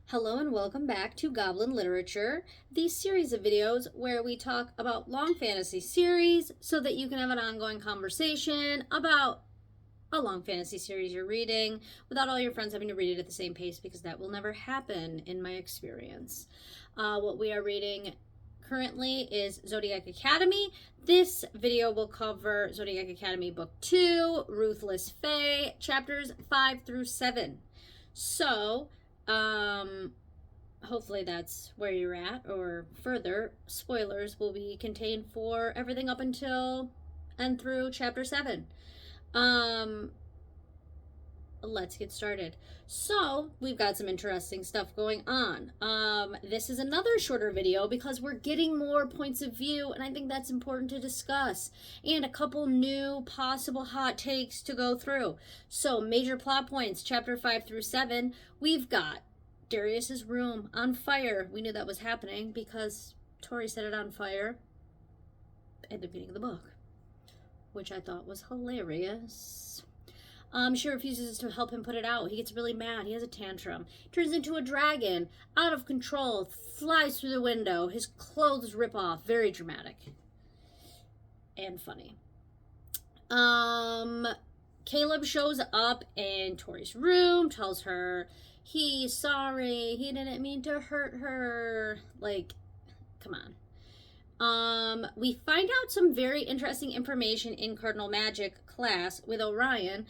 Hello and welcome back to Goblin Literature, the series of videos where we talk about long fantasy series so that you can have an ongoing conversation about a long fantasy series you're reading without all your friends having to read it at the same pace, because that will never happen in my experience. What we are reading currently is Zodiac Academy. This video will cover Zodiac Academy Book 2, Ruthless Fae, chapters 5 through 7. So, hopefully that's where you're at, or further. Spoilers will be contained for everything up until and through chapter 7. Let's get started. So we've got some interesting stuff going on. This is another shorter video because we're getting more points of view, and I think that's important to discuss, and a couple new possible hot takes to go through. So major plot points, chapter 5 through 7. We've got Darius's room on fire. We knew that was happening because Tori set it on fire at the beginning of the book, which I thought was hilarious. She refuses to help him put it out. He gets really mad. He has a tantrum. Turns into a dragon. Out of control. Flies through the window. His clothes rip off. Very dramatic. And funny. Caleb shows up in Tori's room. Tells her he's sorry. He didn't mean to hurt her. Like, come on. We find out some very interesting information in Cardinal Magic class with Orion,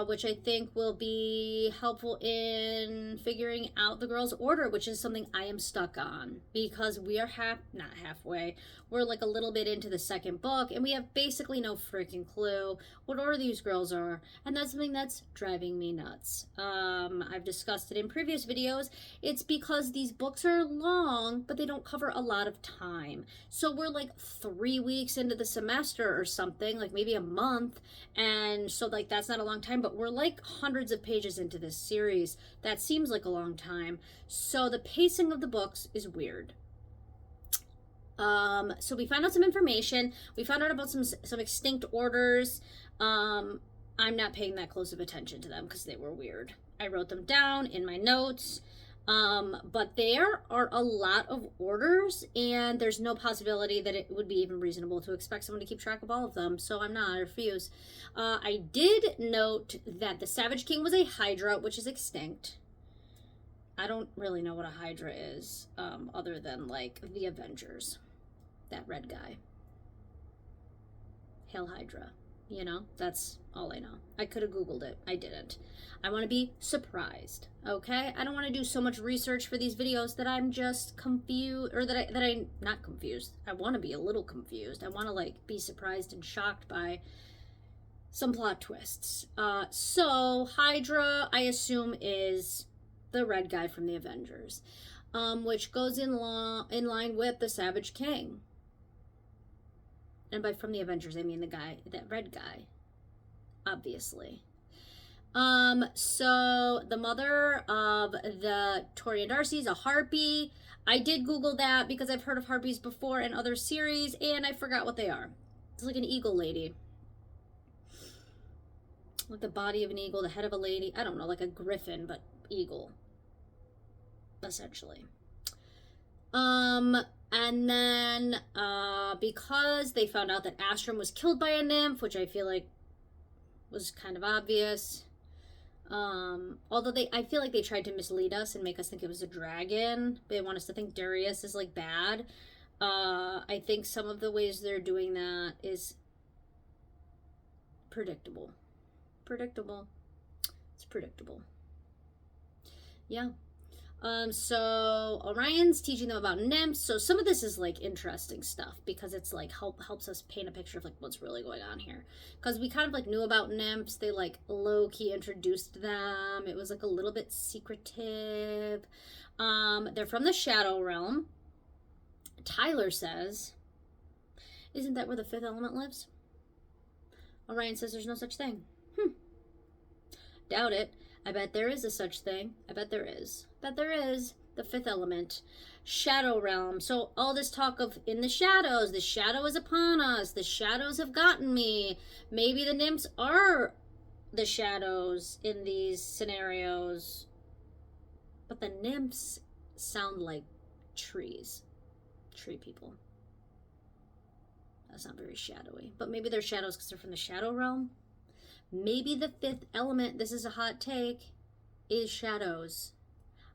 which I think will be helpful in figuring out the girls' order, which is something I am stuck on because we are not halfway. We're like a little bit into the second book, and we have basically no freaking clue what order these girls are, and that's something that's driving me nuts. I've discussed it in previous videos. It's because these books are long, but they don't cover a lot of time. So we're like 3 weeks into the semester or something, like maybe a month, and so like that's not a long time, but we're like hundreds of pages into this series. That seems like a long time. So the pacing of the books is weird. So we found out some information. We found out about some extinct orders. I'm not paying that close of attention to them because they were weird. I wrote them down in my notes. But there are a lot of orders, and there's no possibility that it would be even reasonable to expect someone to keep track of all of them, so I refuse. I did note that the Savage King was a Hydra, which is extinct. I don't really know what a Hydra is, other than, like, the Avengers. That red guy. Hail Hydra. You know, that's all I know. I could have Googled it. I didn't. I want to be surprised, okay? I don't want to do so much research for these videos that I'm just confused, or that I'm not confused. I want to be a little confused. I want to, like, be surprised and shocked by some plot twists. So Hydra, I assume, is the red guy from the Avengers, which goes in line with the Savage King. And by from the Avengers, I mean the guy, that red guy, obviously. So the mother of the Tori and Darcy is a harpy. I did Google that because I've heard of harpies before in other series, and I forgot what they are. It's like an eagle lady. Like the body of an eagle, the head of a lady. I don't know, like a griffin, but eagle. Essentially. And then, because they found out that Astrum was killed by a nymph, which I feel like was kind of obvious. Although I feel like they tried to mislead us and make us think it was a dragon. They want us to think Darius is, like, bad. I think some of the ways they're doing that is predictable. It's predictable. Yeah. So Orion's teaching them about nymphs. So some of this is, like, interesting stuff because it's, like, helps us paint a picture of, like, what's really going on here. Because we kind of, like, knew about nymphs. They, like, low-key introduced them. It was, like, a little bit secretive. They're from the Shadow Realm. Tyler says, isn't that where the fifth element lives? Orion says there's no such thing. Doubt it. I bet there is a such thing. I bet there is. The fifth element. Shadow realm. So all this talk of in the shadow is upon us. The shadows have gotten me. Maybe the nymphs are the shadows in these scenarios. But the nymphs sound like trees. Tree people. That's not very shadowy. But maybe they're shadows because they're from the shadow realm. Maybe the fifth element, this is a hot take, is shadows.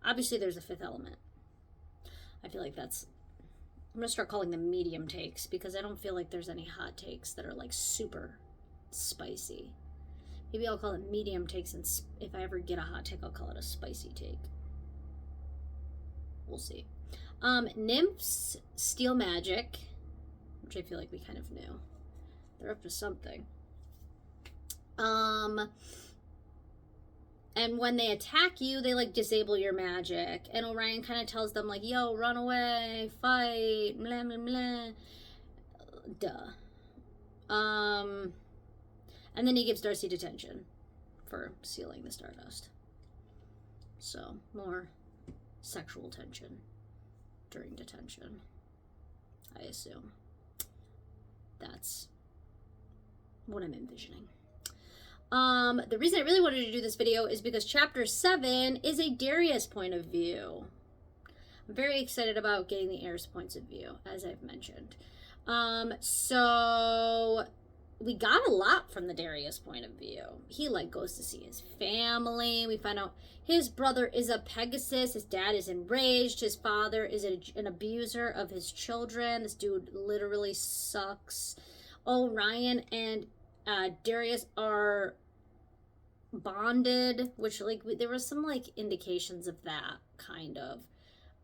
Obviously there's a fifth element. I feel like that's... I'm going to start calling them medium takes because I don't feel like there's any hot takes that are like super spicy. Maybe I'll call it medium takes, and if I ever get a hot take, I'll call it a spicy take. We'll see. Nymphs steal magic, which I feel like we kind of knew. They're up to something. And when they attack you, they like disable your magic. And Orion kind of tells them like, yo, run away, fight, blah, blah, blah. Duh. And then he gives Darcy detention for stealing the Stardust. So, more sexual tension during detention, I assume. That's what I'm envisioning. The reason I really wanted to do this video is because chapter 7 is a Darius point of view. I'm very excited about getting the heirs' points of view, as I've mentioned. So we got a lot from the Darius point of view. He like goes to see his family. We find out his brother is a Pegasus. His dad is enraged. His father is an abuser of his children. This dude literally sucks. Orion and Darius are bonded, which like there was some like indications of that kind of,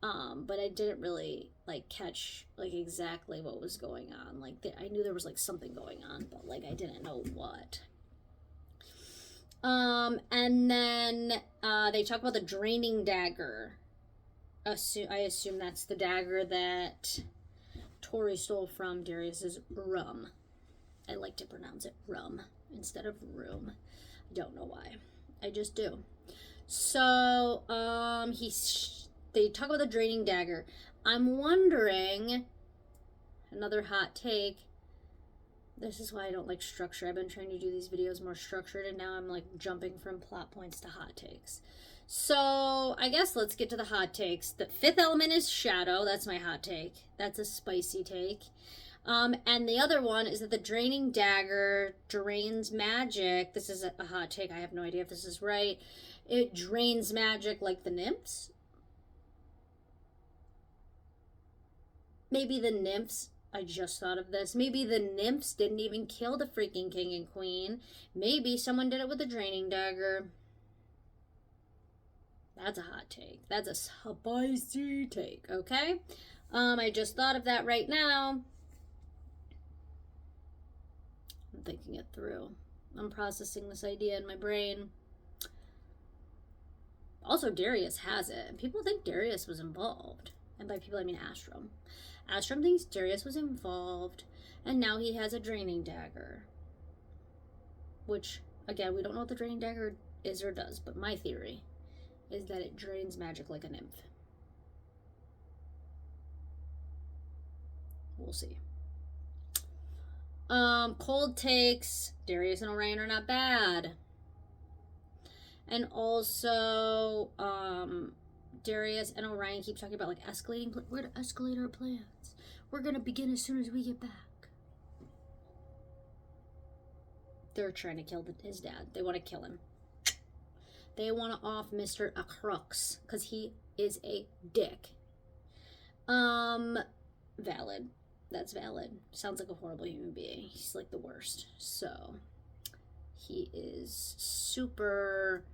but I didn't really like catch like exactly what was going on. Like I knew there was like something going on, but like I didn't know what. And then they talk about the draining dagger. I assume that's the dagger that Tori stole from Darius's room. I like to pronounce it rum instead of room. I don't know why. I just do. So, they talk about the draining dagger. I'm wondering, another hot take. This is why I don't like structure. I've been trying to do these videos more structured, and now I'm like jumping from plot points to hot takes. So, I guess let's get to the hot takes. The fifth element is shadow. That's my hot take. That's a spicy take. And the other one is that the draining dagger drains magic. This is a hot take. I have no idea if this is right. It drains magic like the nymphs. Maybe the nymphs, I just thought of this. Maybe the nymphs didn't even kill the freaking king and queen. Maybe someone did it with a draining dagger. That's a hot take. That's a spicy take, okay? I just thought of that right now. I'm thinking it through. I'm processing this idea in my brain. Also, Darius has it. And people think Darius was involved. And by people, I mean Astrum. Astrum thinks Darius was involved. And now he has a draining dagger. Which, again, we don't know what the draining dagger is or does. But my theory is that it drains magic like a nymph. We'll see. Cold takes. Darius and Orion are not bad. And also, Darius and Orion keep talking about like escalating. We're to escalate our plans. We're gonna begin as soon as we get back. They're trying to kill his dad. They want to kill him. They want to off Mr. Crux because he is a dick. Valid. That's valid. Sounds like a horrible human being. He's like the worst. So, he is super,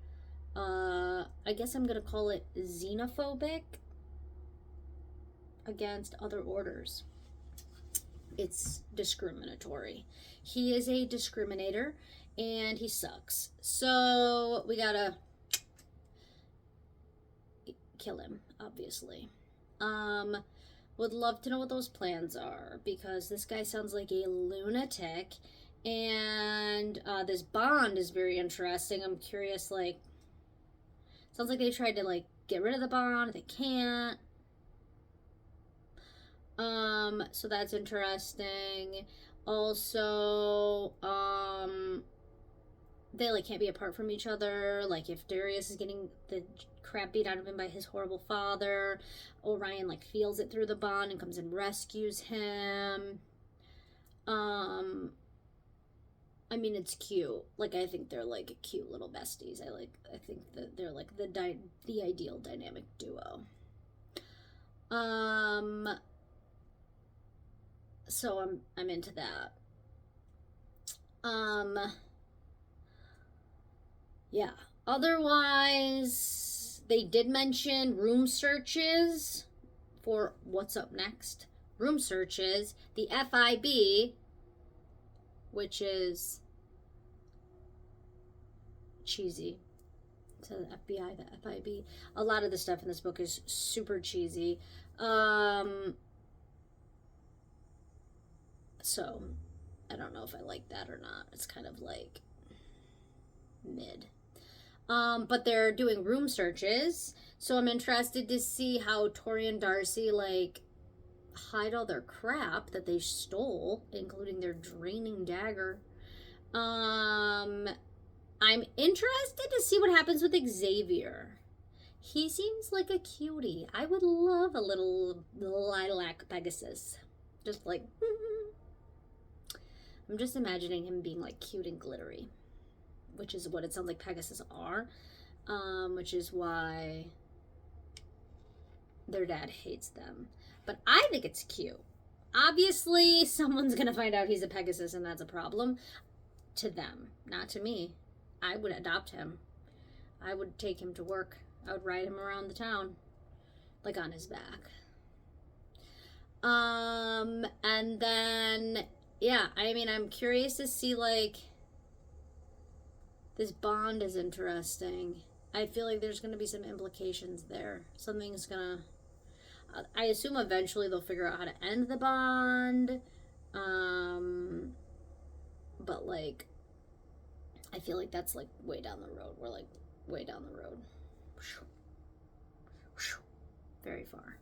I guess I'm going to call it xenophobic against other orders. It's discriminatory. He is a discriminator and he sucks. So, we gotta kill him, obviously. Would love to know what those plans are because this guy sounds like a lunatic, and this bond is very interesting. I'm curious, like, sounds like they tried to like get rid of the bond. They can't. So that's interesting. Also, they like can't be apart from each other. Like if Darius is getting the crap beat out of him by his horrible father. Orion like feels it through the bond and comes and rescues him. I mean, it's cute. Like, I think they're like cute little besties. I think that they're like the ideal dynamic duo. So I'm into that. Yeah. Otherwise, they did mention room searches for what's up next. Room searches, the FIB, which is cheesy. So the FBI, the FIB. A lot of the stuff in this book is super cheesy. So I don't know if I like that or not. It's kind of like mid. But they're doing room searches, so I'm interested to see how Tori and Darcy like hide all their crap that they stole, including their draining dagger. I'm interested to see what happens with Xavier. He seems like a cutie. I would love a little lilac Pegasus. Just like, I'm just imagining him being like cute and glittery, which is what it sounds like Pegasus are, which is why their dad hates them. But I think it's cute. Obviously, someone's going to find out he's a Pegasus, and that's a problem to them, not to me. I would adopt him. I would take him to work. I would ride him around the town, like on his back. And then, yeah, I mean, I'm curious to see, like, this bond is interesting. I feel like there's going to be some implications there. Something's going to... I assume eventually they'll figure out how to end the bond. But, like, I feel like that's, like, way down the road. We're, like, way down the road. Very far.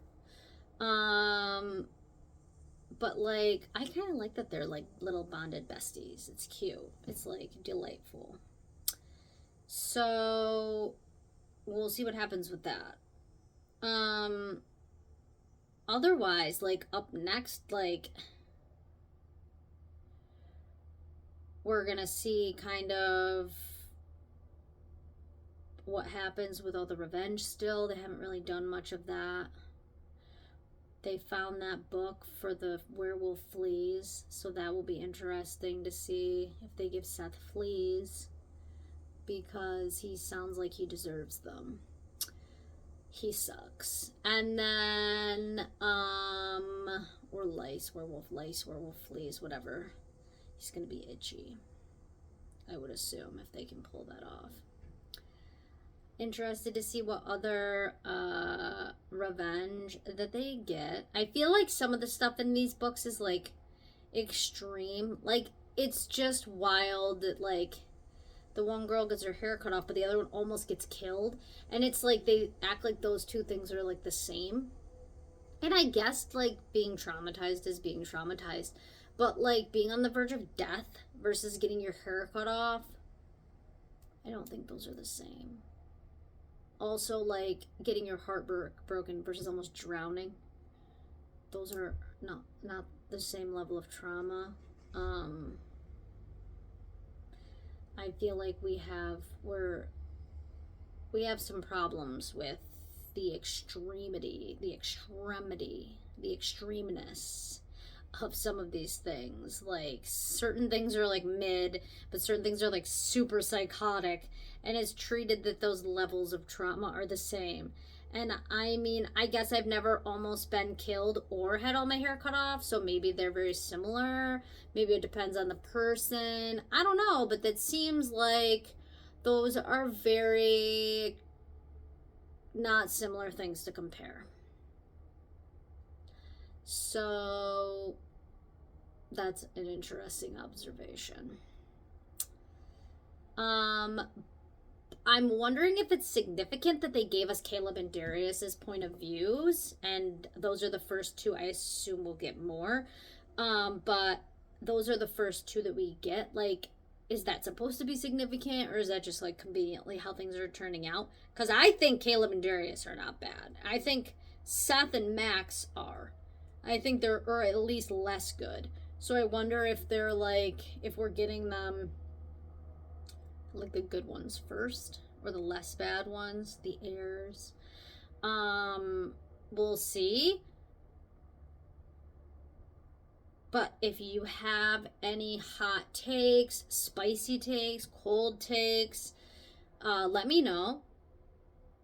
But, like, I kind of like that they're, like, little bonded besties. It's cute. It's, like, delightful. So, we'll see what happens with that. Otherwise, like, up next, like, we're gonna see kind of what happens with all the revenge still. They haven't really done much of that. They found that book for the werewolf fleas, so that will be interesting to see if they give Seth fleas, because he sounds like he deserves them. He sucks. And then, or lice, werewolf fleas, whatever. He's gonna be itchy, I would assume, if they can pull that off. Interested to see what other revenge that they get. I feel like some of the stuff in these books is like extreme. Like, it's just wild that, like, the one girl gets her hair cut off, but the other one almost gets killed. And it's like they act like those two things are like the same. And I guess, like, being traumatized is being traumatized. But, like, being on the verge of death versus getting your hair cut off, I don't think those are the same. Also, like, getting your heart broken versus almost drowning. Those are not the same level of trauma. I feel like we have some problems with the extremeness of some of these things. Like, certain things are like mid, but certain things are like super psychotic, and it's treated that those levels of trauma are the same. And I mean, I guess I've never almost been killed or had all my hair cut off, so maybe they're very similar. Maybe it depends on the person. I don't know, but that seems like those are very not similar things to compare. So that's an interesting observation. I'm wondering if it's significant that they gave us Caleb and Darius's point of views, and those are the first two. I assume we'll get more, but those are the first two that we get. Like, is that supposed to be significant, or is that just like conveniently how things are turning out? Because I think Caleb and Darius are not bad. I think Seth and Max are. I think they're, or at least less good. So I wonder if they're like, if we're getting them like the good ones first, or the less bad ones, the heirs. We'll see. But if you have any hot takes, spicy takes, cold takes, let me know.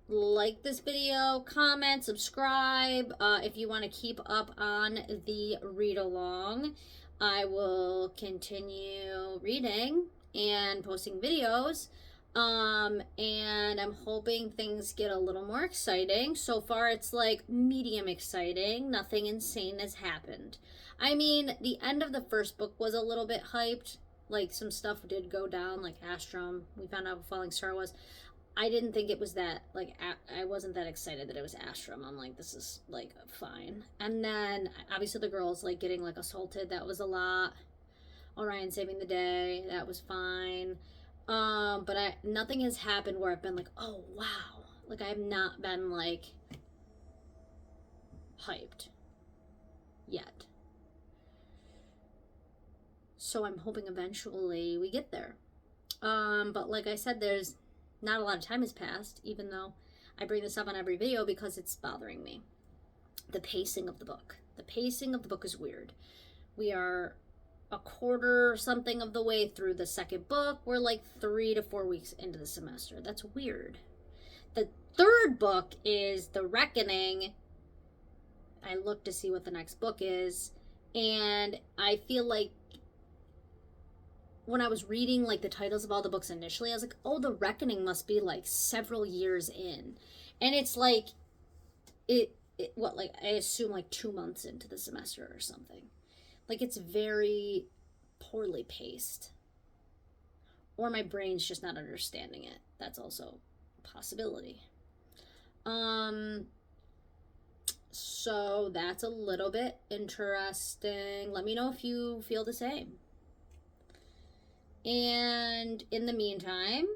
Like this video, comment, subscribe. If you want to keep up on the read along, I will continue reading and posting videos. And I'm hoping things get a little more exciting. So far, it's like medium exciting. Nothing insane has happened. I mean, the end of the first book was a little bit hyped. Like, some stuff did go down, like Astrum. We found out what Falling Star was. I didn't think it was that, like, I wasn't that excited that it was Astrum. I'm like, this is, like, fine. And then, obviously, the girls, like, getting, like, assaulted. That was a lot. Orion saving the day. That was fine. But nothing has happened where I've been like, oh, wow. Like, I have not been, like, hyped yet. So I'm hoping eventually we get there. But like I said, there's not a lot of time has passed, even though I bring this up on every video because it's bothering me. The pacing of the book. The pacing of the book is weird. We are a quarter or something of the way through the second book. We're like 3 to 4 weeks into the semester. That's weird. The third book is The Reckoning. I looked to see what the next book is, and I feel like when I was reading like the titles of all the books initially, I was like, oh, The Reckoning must be like several years in. And it's like, I assume like 2 months into the semester or something. Like, it's very poorly paced. Or my brain's just not understanding it. That's also a possibility. So that's a little bit interesting. Let me know if you feel the same. And in the meantime,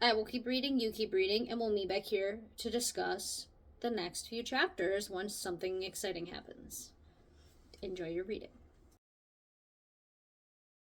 I will keep reading, you keep reading, and we'll meet back here to discuss the next few chapters once something exciting happens. Enjoy your reading.